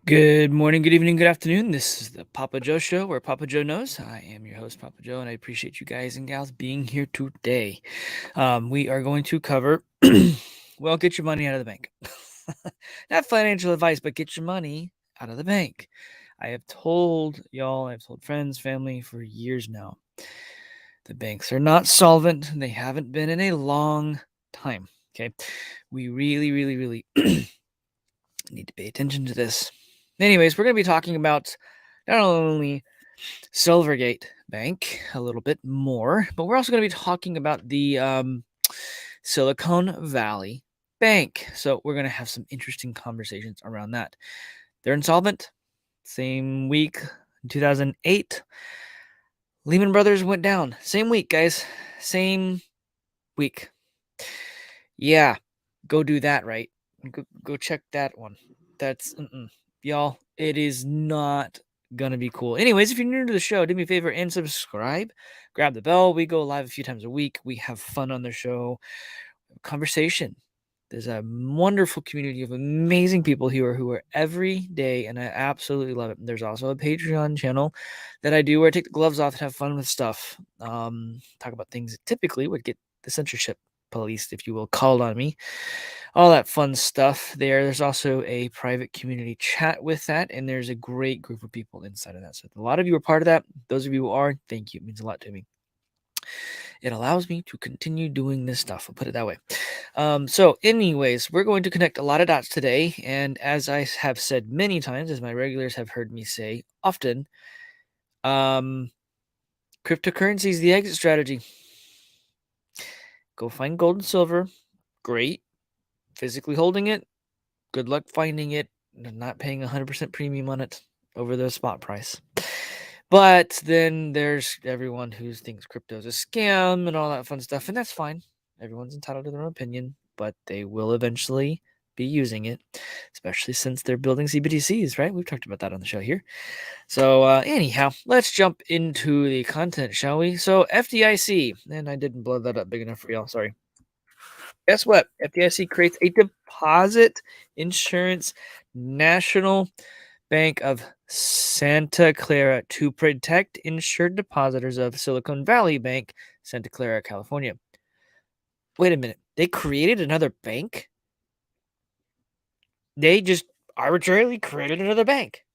Good morning, good evening, good afternoon. This is the Papa Joe Show, where Papa Joe knows. I am your host, Papa Joe, and I appreciate you guys and gals being here today. We are going to cover, well, get your money out of the bank. Not financial advice, but get your money out of the bank. I have told y'all, I've told friends, family for years now. The banks are not solvent. They haven't been in a long time. Okay. We really need to pay attention to this. Anyways, we're going to be talking about not only Silvergate Bank a little bit more, but we're also going to be talking about the Silicon Valley Bank. So we're going to have some interesting conversations around that. They're insolvent. Same week, 2008. Lehman Brothers went down. Same week, guys. Same week. Yeah, go do that, right? Go check that one. That's y'all. It is not gonna be cool. Anyways, if you're new to the show, do me a favor and subscribe. Grab the bell. We go live a few times a week. We have fun on the show. Conversation. There's a wonderful community of amazing people here who are every day, and I absolutely love it. There's also a Patreon channel that I do where I take the gloves off and have fun with stuff. Talk about things that typically would get the censorship police, if you will, called on me. All that fun stuff there. There's also a private community chat with that, and there's a great group of people inside of that. So a lot of you are part of that. Those of you who are, thank you. It means a lot to me. It allows me to continue doing this stuff. I'll put it that way. So anyways, we're going to connect a lot of dots today. And as I have said many times, as my regulars have heard me say often, cryptocurrency is the exit strategy. Go find gold and silver. Great. Physically holding it. Good luck finding it. Not paying 100% premium on it over the spot price. But then there's everyone who thinks crypto is a scam and all that fun stuff, and that's fine. Everyone's entitled to their own opinion, but they will eventually be using it, especially since they're building CBDCs, right? We've talked about that on the show here. So anyhow, let's jump into the content, shall we? So FDIC, and I didn't blow that up big enough for y'all, sorry. Guess what? FDIC creates a deposit insurance national Bank of Santa Clara to protect insured depositors of Silicon Valley Bank, Santa Clara, California. Wait a minute. They created another bank? They just arbitrarily created another bank.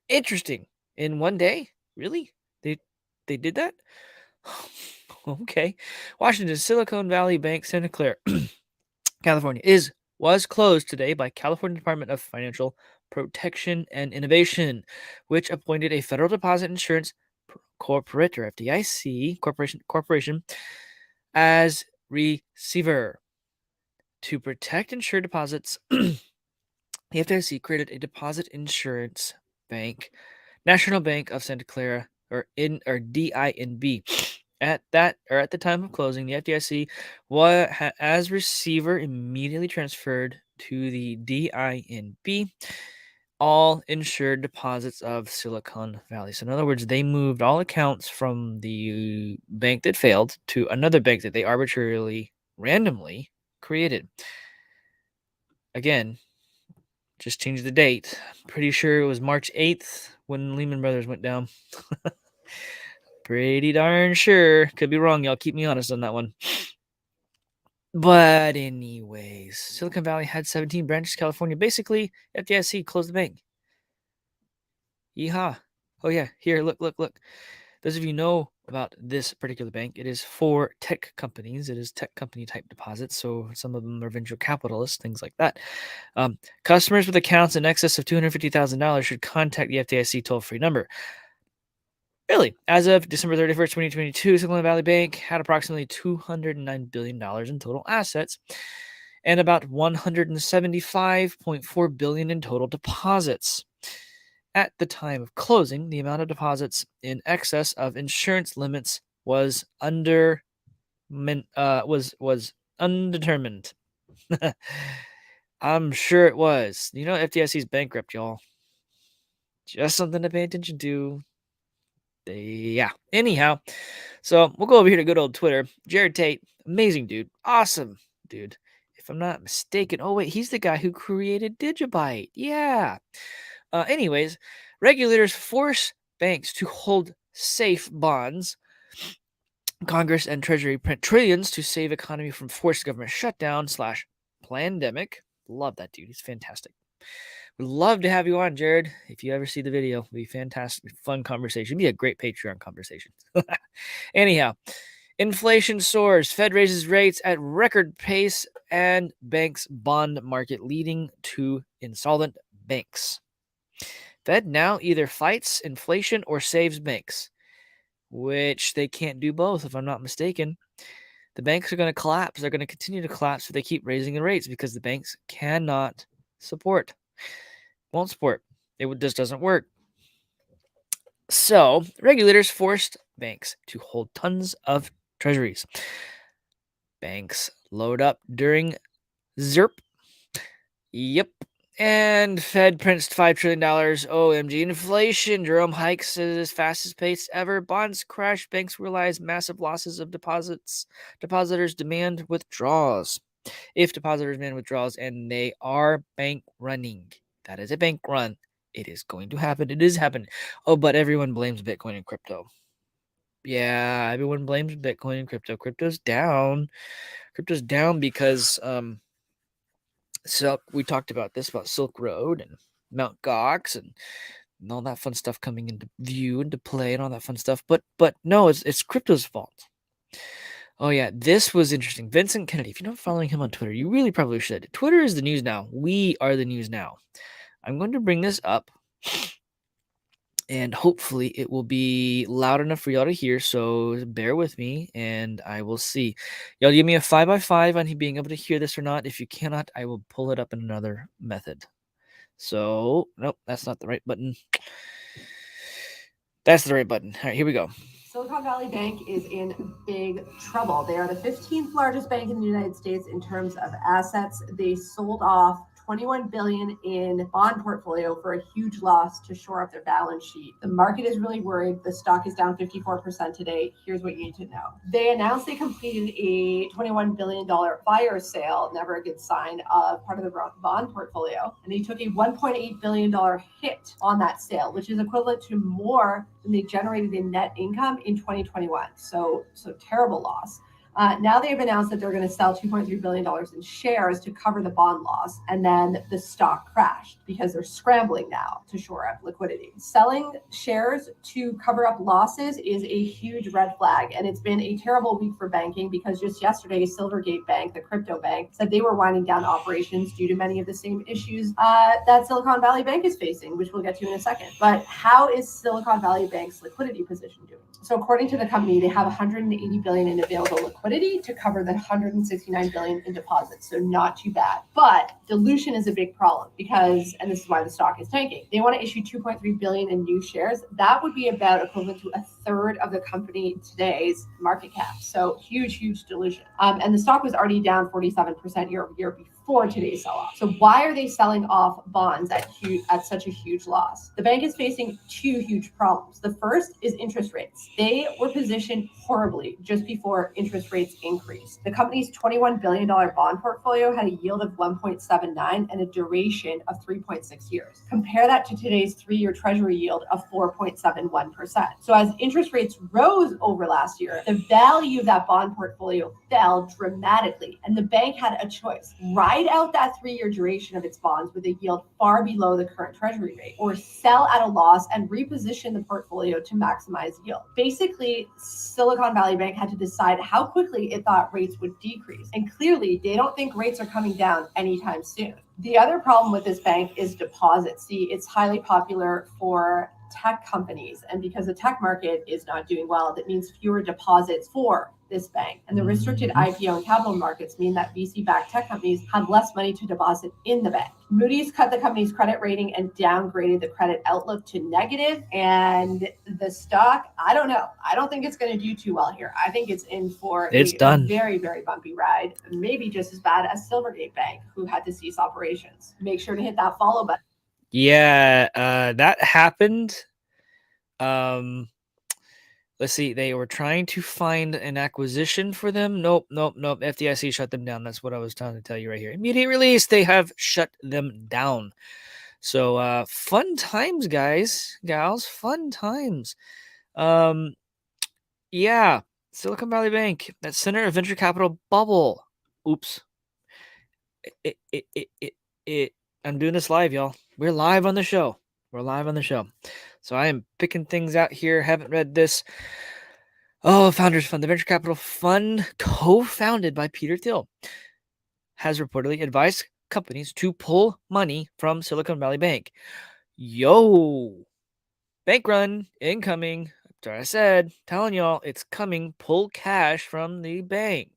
Interesting. In one day? Really? They did that? Okay. Washington Silicon Valley Bank, Santa Clara, California was closed today by California Department of Financial Protection and Innovation, which appointed a Federal Deposit Insurance Corporate, or FDIC corporation as receiver. To protect insured deposits, the FDIC created a deposit insurance bank, National Bank of Santa Clara, or DINB. At the time of closing, the FDIC as receiver immediately transferred to the DINB all insured deposits of Silicon Valley. So in other words, they moved all accounts from the bank that failed to another bank that they arbitrarily, randomly created. Again, just change the date. Pretty sure it was March 8th when Lehman Brothers went down. Pretty darn sure. Could be wrong, y'all. Keep me honest on that one. But anyways, Silicon Valley had 17 branches in California. Basically, FDIC closed the bank. Yeehaw. Oh yeah, here, look. Those of you know about this particular bank, it is for tech companies. It is tech company type deposits. So some of them are venture capitalists, things like that. Customers with accounts in excess of $250,000 should contact the FDIC toll-free number. Really, as of December 31st, 2022, Silicon Valley Bank had approximately $209 billion in total assets and about $175.4 billion in total deposits. At the time of closing, the amount of deposits in excess of insurance limits was undetermined. I'm sure it was. You know, FDIC's bankrupt, y'all. Just something to pay attention to. Yeah. Anyhow, so we'll go over here to good old Twitter. Jared Tate, amazing dude, awesome dude. If I'm not mistaken, oh wait, he's the guy who created Digibyte. Yeah. Anyways, regulators force banks to hold safe bonds. Congress and Treasury print trillions to save economy from forced government shutdown / pandemic. Love that dude. He's fantastic. Would love to have you on, Jared. If you ever see the video, it'd be fantastic, fun conversation. It'd be a great Patreon conversation. Anyhow, inflation soars. Fed raises rates at record pace, and banks bond market leading to insolvent banks. Fed now either fights inflation or saves banks, which they can't do both, if I'm not mistaken. The banks are going to collapse. They're going to continue to collapse if they keep raising the rates because the banks cannot support. Won't support. It just doesn't work. So regulators forced banks to hold tons of treasuries. Banks load up during ZERP. Yep. And Fed prints $5 trillion. OMG. Inflation. Jerome hikes at his fastest pace ever. Bonds crash. Banks realize massive losses of deposits. Depositors demand withdrawals. If depositors demand withdrawals and they are bank running, that is a bank run. It is going to happen. It is happening. Oh, but everyone blames Bitcoin and crypto. Yeah, everyone blames Bitcoin and crypto. Crypto's down. Crypto's down because so we talked about this, about Silk Road and Mount Gox and all that fun stuff coming into view, into play, and all that fun stuff. But no, it's crypto's fault. Oh yeah, this was interesting. Vincent Kennedy. If you're not following him on Twitter, you really probably should. Twitter is the news now. We are the news now. I'm going to bring this up, and hopefully it will be loud enough for y'all to hear. So bear with me, and I will see. Y'all give me a 5x5 on being able to hear this or not. If you cannot, I will pull it up in another method. So, nope, that's not the right button. That's the right button. All right, here we go. Silicon Valley Bank is in big trouble. They are the 15th largest bank in the United States in terms of assets. They sold off $21 billion in bond portfolio for a huge loss to shore up their balance sheet. The market is really worried. The stock is down 54% today. Here's what you need to know. They announced they completed a $21 billion fire sale, never a good sign, of part of the bond portfolio. And they took a $1.8 billion hit on that sale, which is equivalent to more than they generated in net income in 2021. So terrible loss. Now they've announced that they're going to sell $2.3 billion in shares to cover the bond loss. And then the stock crashed because they're scrambling now to shore up liquidity. Selling shares to cover up losses is a huge red flag. And it's been a terrible week for banking because just yesterday, Silvergate Bank, the crypto bank, said they were winding down operations due to many of the same issues that Silicon Valley Bank is facing, which we'll get to in a second. But how is Silicon Valley Bank's liquidity position doing? So according to the company, they have $180 billion in available liquidity to cover the $169 billion in deposits. So not too bad. But dilution is a big problem because, and this is why the stock is tanking, they want to issue $2.3 billion in new shares. That would be about equivalent to a third of the company today's market cap. So huge dilution. And the stock was already down 47% year over year before today's sell-off. So why are they selling off bonds at such a huge loss? The bank is facing two huge problems. The first is interest rates. They were positioned horribly just before interest rates increased. The company's $21 billion bond portfolio had a yield of 1.79 and a duration of 3.6 years. Compare that to today's 3-year treasury yield of 4.71%. So as interest rates rose over last year, the value of that bond portfolio fell dramatically, and the bank had a choice: ride out that 3-year duration of its bonds with a yield far below the current treasury rate, or sell at a loss and reposition the portfolio to maximize yield. Basically, Silicon Valley Bank had to decide how quickly it thought rates would decrease. And clearly, they don't think rates are coming down anytime soon. The other problem with this bank is deposits. See, it's highly popular for tech companies. And because the tech market is not doing well, that means fewer deposits for this bank. And the restricted IPO and capital markets mean that VC-backed tech companies have less money to deposit in the bank. Moody's cut the company's credit rating and downgraded the credit outlook to negative. And the stock, I don't know. I don't think it's going to do too well here. I think it's in for a very, very bumpy ride, maybe just as bad as Silvergate Bank, who had to cease operations. Make sure to hit that follow button. Yeah, that happened. Let's see. They were trying to find an acquisition for them. Nope. FDIC shut them down. That's what I was trying to tell you right here. Immediate release. They have shut them down. So fun times, guys, gals, fun times. Um, yeah, Silicon Valley Bank, that center of venture capital bubble. Oops. It, it, it, it, it, I'm doing this live, y'all. We're live on the show. We're live on the show. So I am picking things out here. Haven't read this. Oh, Founders Fund, the venture capital fund co-founded by Peter Thiel, has reportedly advised companies to pull money from Silicon Valley Bank. Yo, bank run incoming. After I said, telling y'all it's coming. Pull cash from the bank.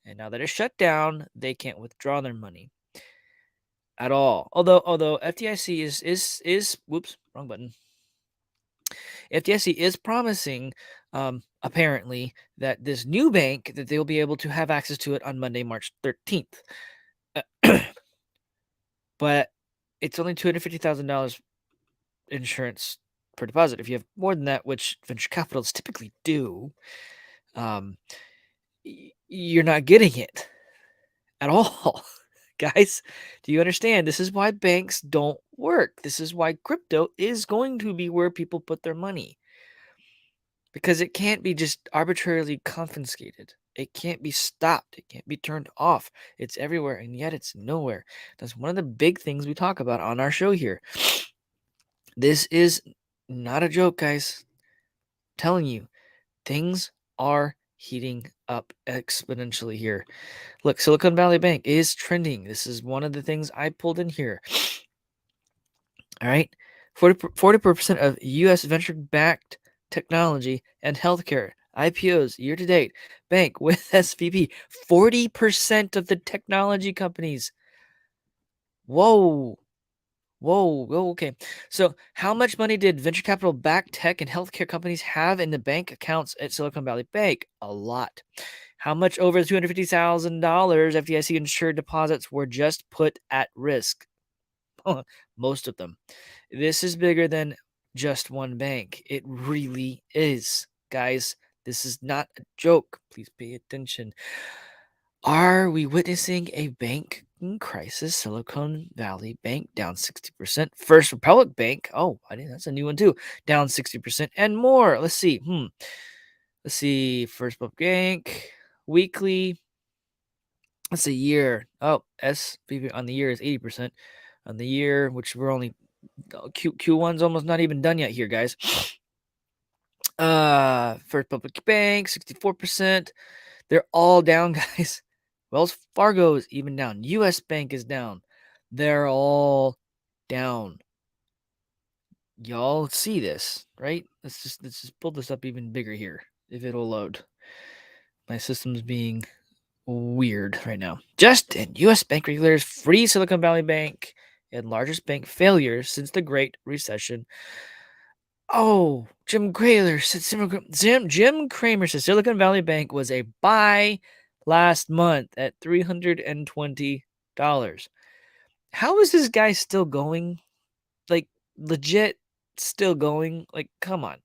And now that it's shut down, they can't withdraw their money at all. Although FDIC is whoops, wrong button. FDIC is promising, apparently, that this new bank that they'll be able to have access to it on Monday, March 13th. But it's only $250,000 insurance per deposit. If you have more than that, which venture capitalists typically do, you're not getting it at all. Guys, do you understand? This is why banks don't work. This is why crypto is going to be where people put their money. Because it can't be just arbitrarily confiscated. It can't be stopped. It can't be turned off. It's everywhere, and yet it's nowhere. That's one of the big things we talk about on our show here. This is not a joke, guys. I'm telling you, things are heating up exponentially here. Look, Silicon Valley Bank is trending. This is one of the things I pulled in here. All right. 40% of U.S. venture-backed technology and healthcare IPOs year to date bank with SVB. 40% of the technology companies. Whoa. Whoa, okay. So, how much money did venture capital backed tech and healthcare companies have in the bank accounts at Silicon Valley Bank? A lot. How much over $250,000 FDIC insured deposits were just put at risk? Most of them. This is bigger than just one bank. It really is. Guys, this is not a joke. Please pay attention. Are we witnessing a bank crisis? Silicon Valley Bank down 60%. First Republic Bank, oh, I think that's a new one too, down 60% and more. Let's see. Let's see. First Republic Bank weekly. That's a year. Oh, SVB on the year is 80%. On the year, which we're only Q1's almost not even done yet here, guys. First Public Bank, 64%. They're all down, guys. Wells Fargo is even down. US Bank is down. They're all down. Y'all see this, right? Let's just pull this up even bigger here, if it'll load. My system's being weird right now. Just in, US bank regulators free Silicon Valley Bank and largest bank failures since the Great Recession. Oh, Jim Cramer said Silicon Valley Bank was a buy last month at $320. How is this guy still going? Like, legit still going? Like, come on.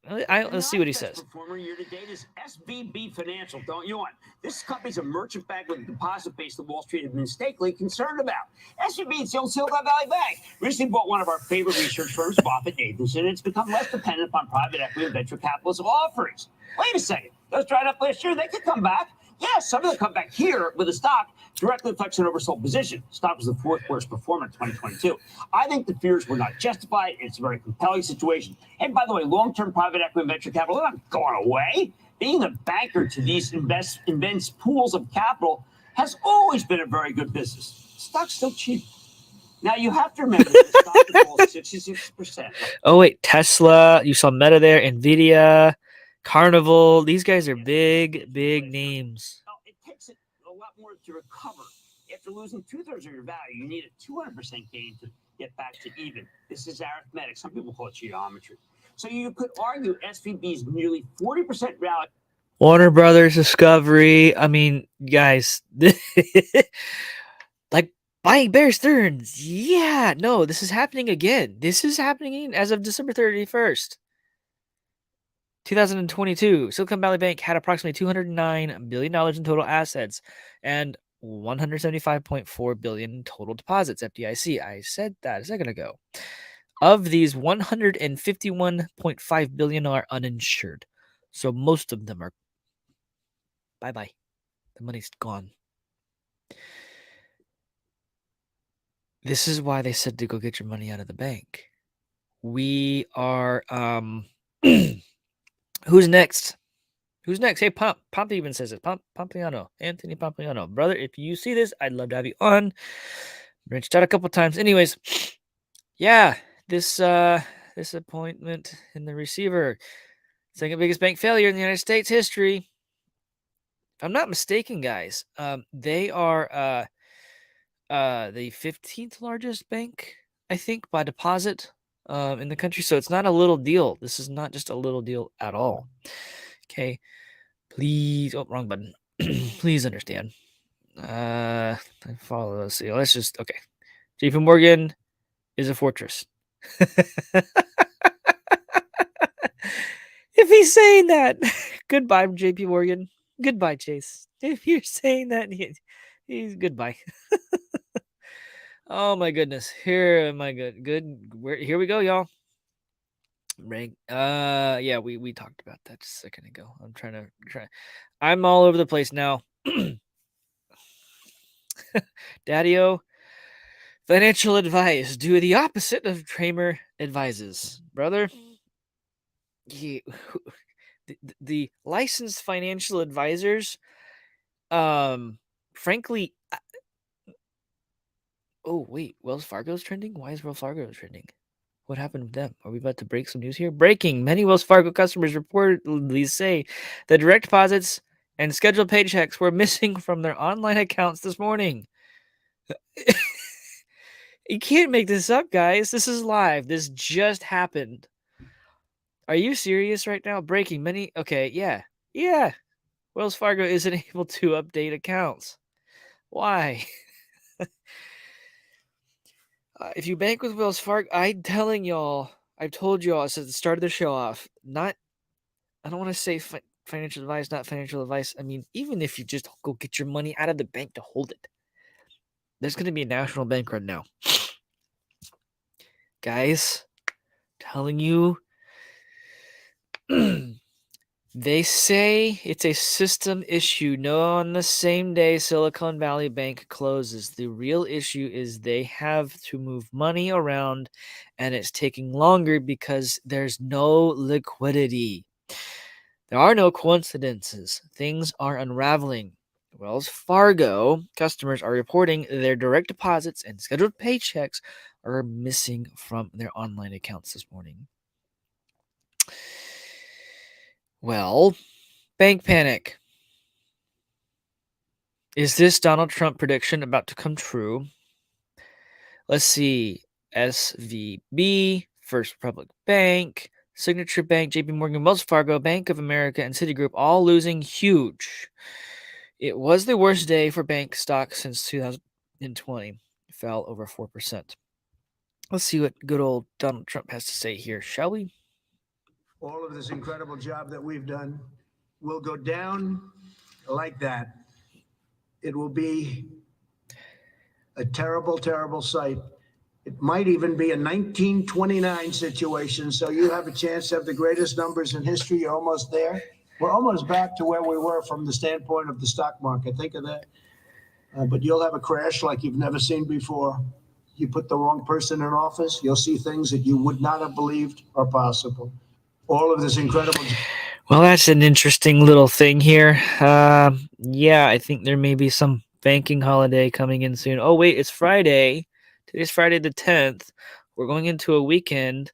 Let's see what he says. Performer year to date is SVB Financial. Don't you want? This company's a merchant bank with a deposit base that Wall Street had been mistakenly concerned about. SVB is the old Silicon Valley Bank. Recently bought one of our favorite research firms, Buffett Nathanson, and it's become less dependent upon private equity and venture capitalist offerings. Wait a second. Those dried up last year. They could come back. Yes, some of them come back here with a stock directly reflects an oversold position. Stock was the fourth worst performer in 2022. I think the fears were not justified. It's a very compelling situation. And by the way, long-term private equity and venture capital, they're not going away. Being a banker to these immense pools of capital has always been a very good business. Stock's still cheap. Now, you have to remember that the stock falls 66%. Oh, wait, Tesla. You saw Meta there, NVIDIA, Carnival. These guys are big names. It takes it a lot more to recover. After losing 2/3 of your value, you need a 200% gain to get back to even. This is arithmetic. Some people call it geometry. So you could argue SVB's nearly 40% rally. Warner Brothers Discovery. I mean, guys, like buying Bear Stearns. Yeah, no, this is happening again. This is happening as of December 31st. 2022, Silicon Valley Bank had approximately $209 billion in total assets, and 175.4 billion in total deposits, FDIC. I said that a second ago. Of these, 151.5 billion are uninsured. So most of them are bye-bye. The money's gone. This is why they said to go get your money out of the bank. We are who's next? Who's next? Hey, Pomp even says it. Pompliano, Anthony Pompliano. Brother, if you see this, I'd love to have you on. Reached out a couple times. Anyways, yeah, this appointment in the receiver, second biggest bank failure in the United States history. If I'm not mistaken, guys, they are the 15th largest bank, I think, by deposit in the country. So it's not a little deal. This is not just a little deal at all. Okay. Please, oh, wrong button. Please understand. I follow. Let's see. Let's just okay. JP Morgan is a fortress. If he's saying that, goodbye, JP Morgan. Goodbye, Chase. If you're saying that, he's goodbye. Oh my goodness. Here am I good. Here we go, y'all. Rank. Yeah, we talked about that just a second ago. I'm all over the place now. Daddy-o, financial advice. Do the opposite of Kramer advises. Brother, the licensed financial advisors, frankly, oh, wait, Wells Fargo's trending? Why is Wells Fargo trending? What happened with them? Are we about to break some news here? Breaking. Many Wells Fargo customers reportedly say that direct deposits and scheduled paychecks were missing from their online accounts this morning. You can't make this up, guys. This is live. This just happened. Are you serious right now? Breaking. Okay, yeah. Yeah. Wells Fargo isn't able to update accounts. Why? If you bank with Wells Fargo, I'm telling y'all, I've told y'all since the start of the show off, I don't want to say financial advice, not financial advice. I mean, even if you just go get your money out of the bank to hold it, there's going to be a national bank run now. Guys, telling you, they say it's a system issue. No, on the same day Silicon Valley Bank closes. The real issue is they have to move money around and it's taking longer because there's no liquidity. There are no coincidences. Things are unraveling. Wells Fargo customers are reporting their direct deposits and scheduled paychecks are missing from their online accounts this morning. Well, bank panic. Is this Donald Trump prediction about to come true? Let's see. SVB, First Republic Bank, Signature Bank, JP Morgan, Wells Fargo, Bank of America, and Citigroup all losing huge. It was the worst day for bank stocks since 2020. It fell over 4%. Let's see what good old Donald Trump has to say here, shall we? All of this incredible job that we've done will go down like that. It will be a terrible, terrible sight. It might even be a 1929 situation. So you have a chance to have the greatest numbers in history. You're almost there. We're almost back to where we were from the standpoint of the stock market. Think of that. But you'll have a crash like you've never seen before. You put the wrong person in office, you'll see things that you would not have believed are possible. All of this incredible. Well, that's an interesting little thing here. Yeah, I think there may be some banking holiday coming in soon. Oh, wait, it's Friday. Today's Friday the 10th. We're going into a weekend.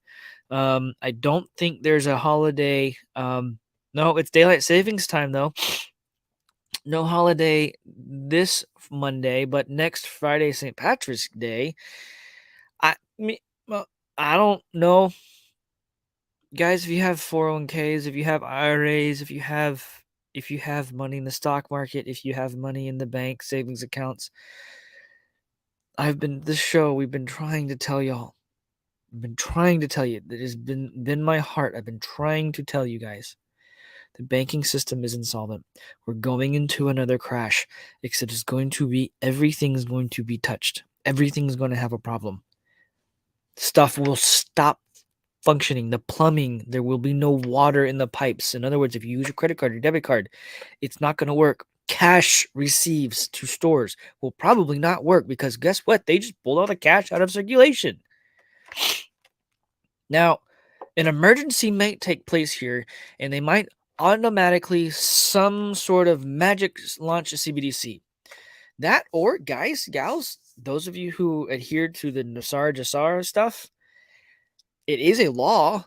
I don't think there's a holiday. No, it's daylight savings time, though. No holiday this Monday, but next Friday, St. Patrick's Day. I don't know. Guys, if you have 401ks, if you have IRAs, if you have money in the stock market, if you have money in the bank savings accounts, we've been trying to tell y'all. I've been trying to tell you. That has been my heart. I've been trying to tell you guys. The banking system is insolvent. We're going into another crash. Except it's going to be, everything's going to be touched. Everything's going to have a problem. Stuff will stop functioning. The plumbing, there will be no water in the pipes. In other words, if you use your credit card or debit card, it's not going to work. Cash receives to stores will probably not work because guess what? They just pulled all the cash out of circulation. Now, an emergency might take place here, and they might automatically some sort of magic launch a CBDC. That, or guys, gals, those of you who adhere to the Nassar Jassar stuff, it is a law.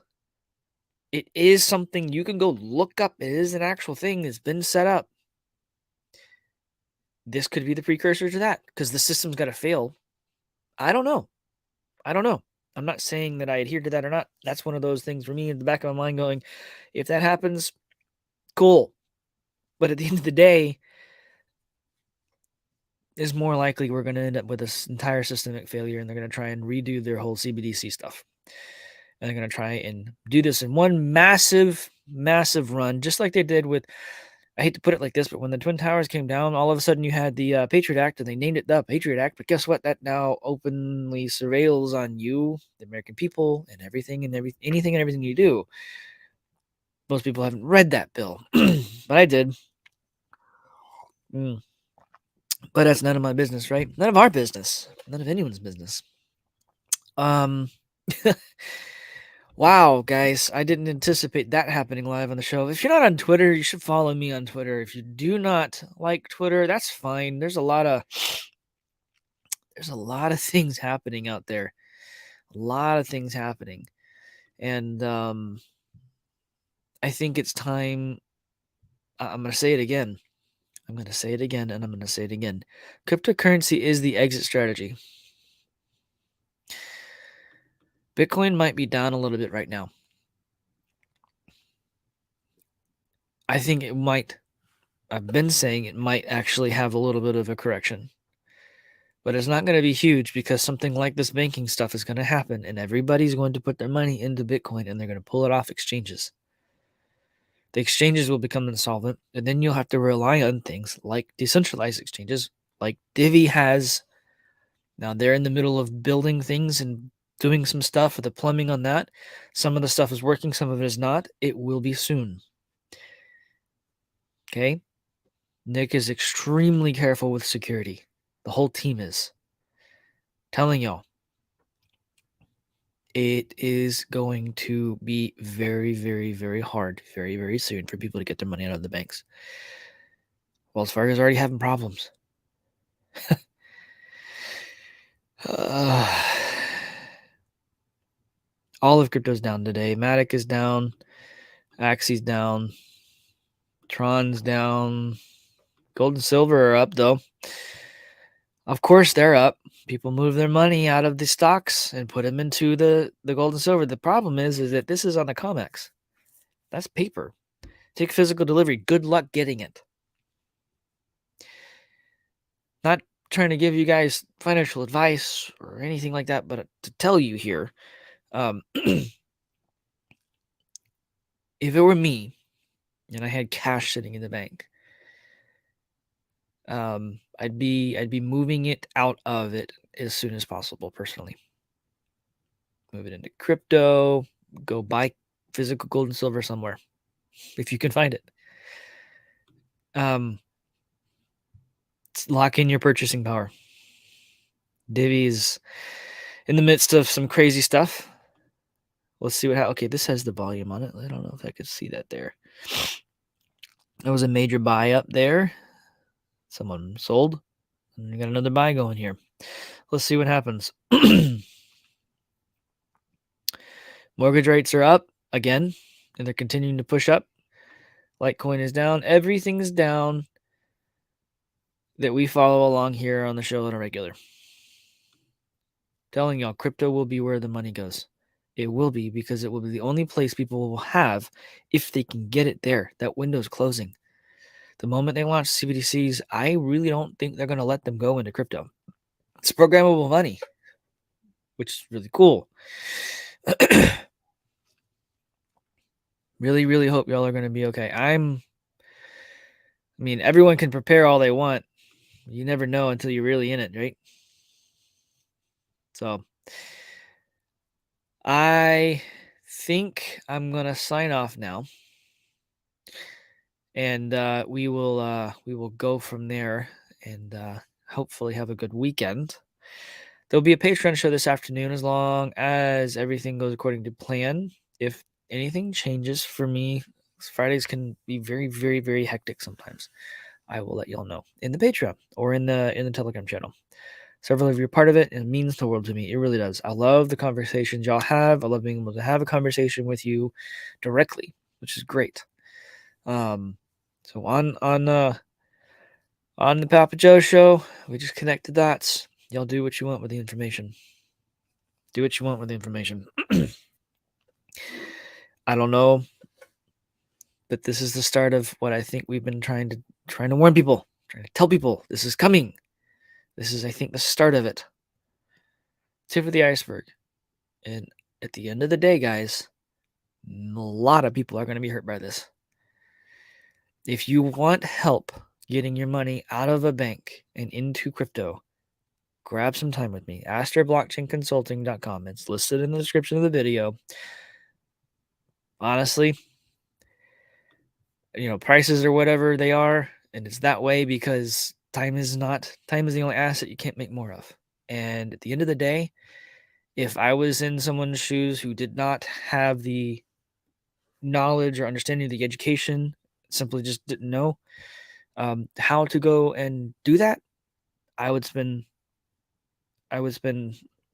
It is something you can go look up. It is an actual thing. It's been set up. This could be the precursor to that because the system's got to fail. I don't know. I'm not saying that I adhere to that or not. That's one of those things for me in the back of my mind going, if that happens, cool. But at the end of the day, is more likely we're going to end up with this entire systemic failure and they're going to try and redo their whole CBDC stuff. And they're going to try and do this in one massive run, just like they did with, I hate to put it like this, but when the Twin Towers came down, all of a sudden you had the Patriot Act, and they named it the Patriot Act. But guess what? That now openly surveils on you, the American people, and anything and everything you do. Most people haven't read that bill, but I did. But that's none of my business, right? None of our business. None of anyone's business. Wow, guys, I didn't anticipate that happening live on the show. If you're not on Twitter, you should follow me on Twitter. If you do not like Twitter, that's fine. There's a lot of things happening out there. A lot of things happening. And I think it's time. I'm going to say it again. I'm going to say it again, and I'm going to say it again. Cryptocurrency is the exit strategy. Bitcoin might be down a little bit right now. I think it might. I've been saying it might actually have a little bit of a correction. But it's not going to be huge because something like this banking stuff is going to happen, and everybody's going to put their money into Bitcoin, and they're going to pull it off exchanges. The exchanges will become insolvent, and then you'll have to rely on things like decentralized exchanges, like Divi has. Now they're in the middle of building things and doing some stuff with the plumbing on that. Some of the stuff is working, some of it is not. It will be soon. Okay? Nick is extremely careful with security. The whole team is. Telling y'all. It is going to be very, very, very hard, very, very soon for people to get their money out of the banks. Wells Fargo is already having problems. All of crypto's down today. Matic is down. Axi's down. Tron's down. Gold and silver are up, though. Of course, they're up. People move their money out of the stocks and put them into the gold and silver. The problem is that this is on the COMEX. That's paper. Take physical delivery. Good luck getting it. Not trying to give you guys financial advice or anything like that, but to tell you here, if it were me and I had cash sitting in the bank, I'd be moving it out of it as soon as possible personally. Move it into crypto, go buy physical gold and silver somewhere if you can find it. Lock in your purchasing power. Divi's in the midst of some crazy stuff. Let's see what okay, this has the volume on it. I don't know if I could see that there. There was a major buy up there. Someone sold. And you got another buy going here. Let's see what happens. Mortgage rates are up again, and they're continuing to push up. Litecoin is down. Everything's down that we follow along here on the show on a regular. Telling y'all, crypto will be where the money goes. It will be because it will be the only place people will have if they can get it there. That window's closing. The moment they launch CBDCs, I really don't think they're going to let them go into crypto. It's programmable money, which is really cool. Really, really hope y'all are going to be okay. Everyone can prepare all they want. You never know until you're really in it, right? So I think I'm going to sign off now. And we will go from there and hopefully have a good weekend. There'll be a Patreon show this afternoon as long as everything goes according to plan. If anything changes for me, Fridays can be very, very, very hectic sometimes. I will let y'all know in the Patreon or in the Telegram channel. Several of you are part of it, and it means the world to me. It really does. I love the conversations y'all have. I love being able to have a conversation with you directly, which is great. So on the PAPAJO show, we just connect the dots. Y'all do what you want with the information. Do what you want with the information. I don't know, but this is the start of what I think we've been trying to warn people, trying to tell people this is coming. This is, I think, the start of it. Tip of the iceberg. And at the end of the day, guys, a lot of people are going to be hurt by this. If you want help getting your money out of a bank and into crypto, grab some time with me. AstraBlockchainConsulting.com. It's listed in the description of the video. Honestly, prices are whatever they are, and it's that way because time is the only asset you can't make more of. And at the end of the day, if I was in someone's shoes who did not have the knowledge or understanding of the education, simply just didn't know how to go and do that, I would spend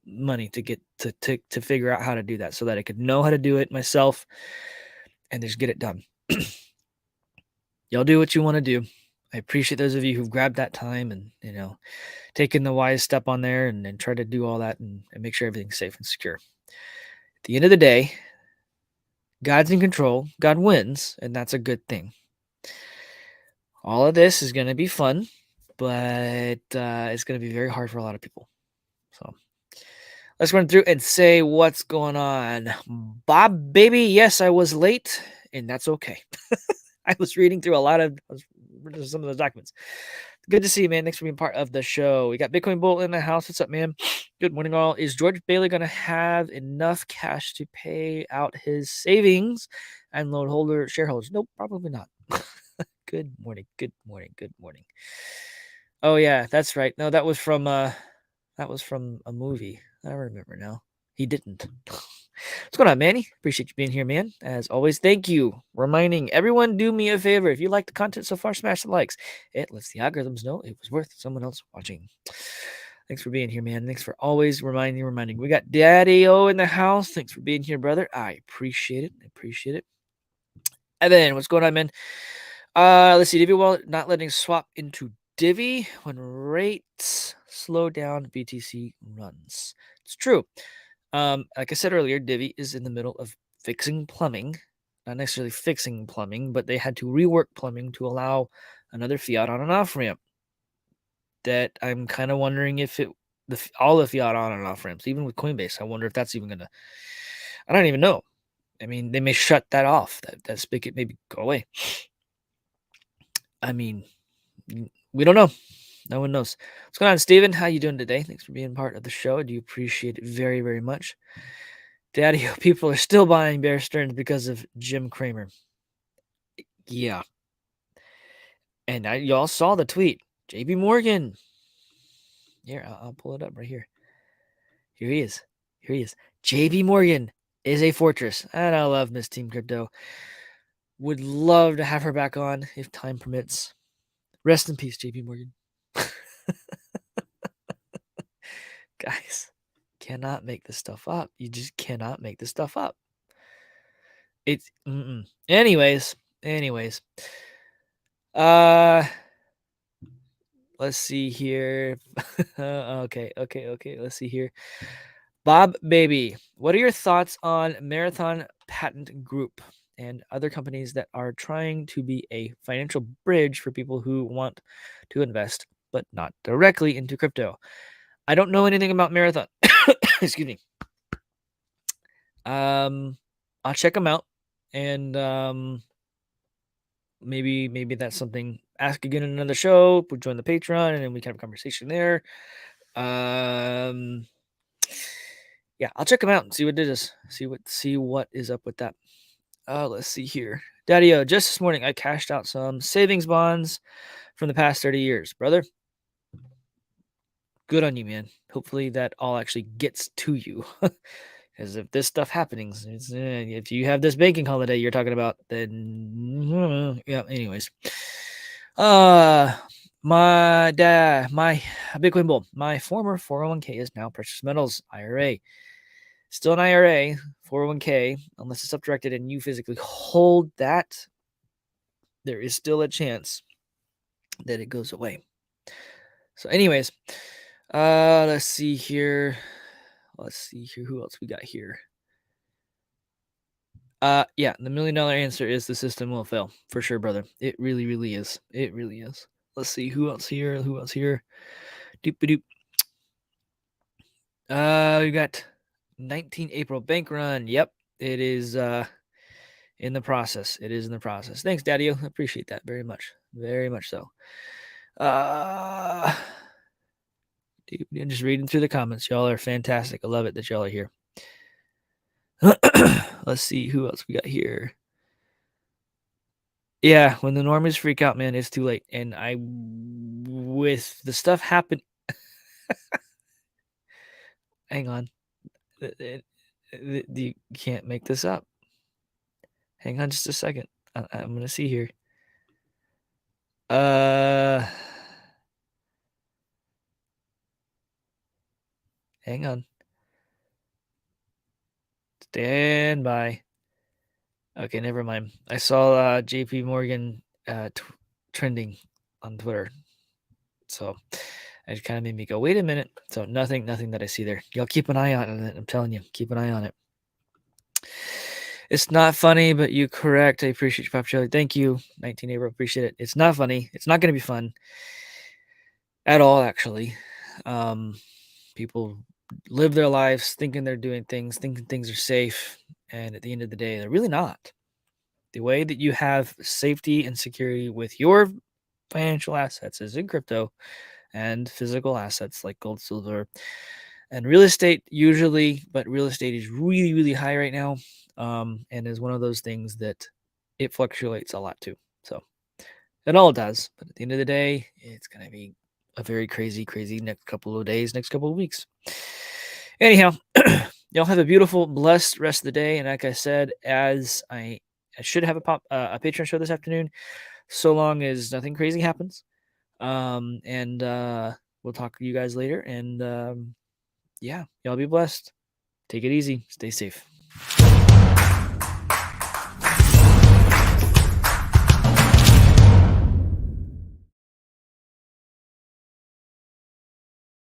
money to get to figure out how to do that so that I could know how to do it myself and just get it done. Y'all do what you want to do. I appreciate those of you who've grabbed that time and taken the wise step on there and try to do all that and make sure everything's safe and secure. At the end of the day, God's in control. God wins, and that's a good thing. All of this is going to be fun, but it's going to be very hard for a lot of people. So let's run through and say what's going on. Bob, baby, yes, I was late, and that's okay. I was reading through some of those documents. Good to see you, man. Thanks for being part of the show. We got Bitcoin Bull in the house. What's up, man? Good morning, all. Is George Bailey going to have enough cash to pay out his savings and loan holder shareholders? Nope, probably not. Good morning. Good morning. Good morning. Oh yeah, that's right. No, that was from a movie. I remember now. He didn't. What's going on, Manny? Appreciate you being here, man. As always, thank you. Reminding everyone, do me a favor. If you like the content so far, smash the likes. It lets the algorithms know it was worth someone else watching. Thanks for being here, man. Thanks for always reminding. We got Daddy-O in the house. Thanks for being here, brother. I appreciate it. Evan, what's going on, man? Let's see. Divvy wallet not letting swap into Divvy when rates slow down. BTC runs. It's true. Like I said earlier, Divvy is in the middle of fixing plumbing. Not necessarily fixing plumbing, but they had to rework plumbing to allow another fiat on and off ramp. That I'm kind of wondering if all the fiat on and off ramps, even with Coinbase, I wonder if that's even gonna. I don't even know. I mean, they may shut that off. That spigot maybe go away. I mean, we don't know. No one knows. What's going on, Steven? How you doing today? Thanks for being part of the show. I do appreciate it very, very much. Daddy, people are still buying Bear Stearns because of Jim Cramer. Yeah. And y'all saw the tweet. JP Morgan. Here, I'll pull it up right here. Here he is. JP Morgan is a fortress. And I love Miss Team Crypto. Would love to have her back on if time permits. Rest in peace, JP Morgan. Guys, cannot make this stuff up. You just cannot make this stuff up. It's anyways. Let's see here. Okay. Let's see here. Bob Baby, what are your thoughts on Marathon Patent Group and other companies that are trying to be a financial bridge for people who want to invest but not directly into crypto? I don't know anything about Marathon. Excuse me. I'll check them out. And maybe that's something. Ask again in another show. We'll join the Patreon, and then we can have a conversation there. Yeah, I'll check them out and see what it is. See what is up with that. Let's see here. Daddy-O, just this morning I cashed out some savings bonds from the past 30 years. Brother, good on you, man. Hopefully that all actually gets to you. Because if this stuff happens, if you have this banking holiday you're talking about, then yeah. Anyways, my big win bull. My former 401k is now precious metals IRA. Still an IRA, 401k, unless it's self-directed and you physically hold that, there is still a chance that it goes away. So, anyways, let's see here. Who else we got here? Yeah, the $1 million answer is the system will fail for sure, brother. It really, really is. It really is. Let's see who else here. Doop-a-doop. We got 19 April bank run. Yep, it is in the process. It is in the process. Thanks, Daddy-O. I appreciate that very much. Very much so. Dude, just reading through the comments. Y'all are fantastic. I love it that y'all are here. Let's see who else we got here. Yeah, when the normies freak out, man, it's too late. And with the stuff happen. Hang on. You can't make this up. Hang on just a second. I'm going to see here. Hang on. Stand by. Okay, never mind. I saw JP Morgan trending on Twitter. So it kind of made me go, wait a minute. So nothing that I see there. Y'all keep an eye on it. I'm telling you, keep an eye on it. It's not funny, but you correct. I appreciate you, Pop Jelly. Thank you, 19 April. Appreciate it. It's not funny. It's not going to be fun at all, actually. People live their lives thinking they're doing things, thinking things are safe. And at the end of the day, they're really not. The way that you have safety and security with your financial assets is in crypto and physical assets like gold, silver, and real estate usually, but real estate is really, really high right now. And is one of those things that it fluctuates a lot too. So it all does. But at the end of the day, it's going to be a very crazy next couple of days, next couple of weeks. Anyhow, y'all have a beautiful, blessed rest of the day. And like I said, as I should have a Patreon show this afternoon, so long as nothing crazy happens. And we'll talk to you guys later. And yeah, y'all be blessed. Take it easy. Stay safe.